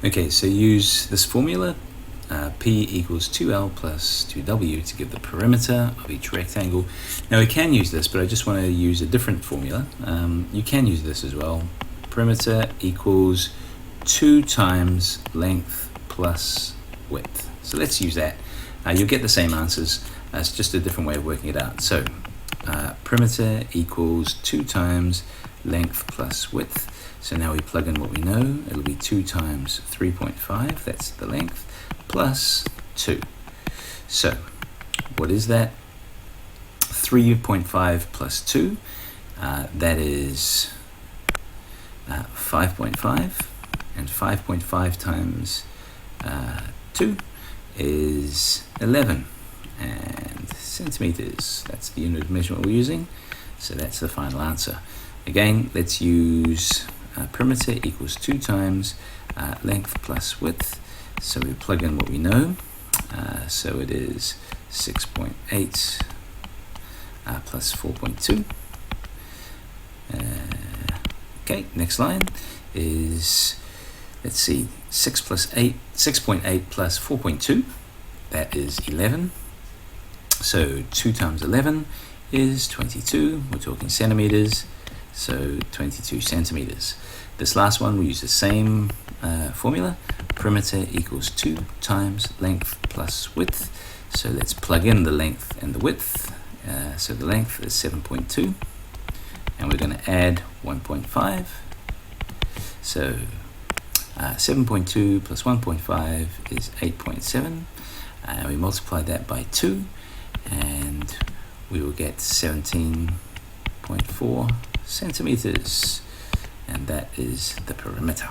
Okay, so use this formula, P equals 2L plus 2W to give the perimeter of each rectangle. Now we can use this, but I just want to use a different formula. You can use this as well. Perimeter equals 2 times length plus width. So let's use that. You'll get the same answers. It's just a different way of working it out. So perimeter equals 2 times length plus width. So now we plug in what we know. It'll be 2 times 3.5, that's the length, plus 2. So what is that? 3.5 plus 2, that is 5.5, and 5.5 times 2 is 11 and centimeters. That's the unit of measurement we're using, so that's the final answer. Again, let's use perimeter equals 2 times length plus width. So we plug in what we know. So it is 6.8 plus 4.2. Okay, next line is, let's see, 6.8 plus 4.2. That is 11. So 2 times 11 is 22. We're talking centimeters. So 22 centimeters. This last one, we use the same formula. Perimeter equals 2 times length plus width. So let's plug in the length and the width. So the length is 7.2. And we're going to add 1.5. So 7.2 plus 1.5 is 8.7. And we multiply that by 2. And we will get 17.4 centimeters, and that is the perimeter.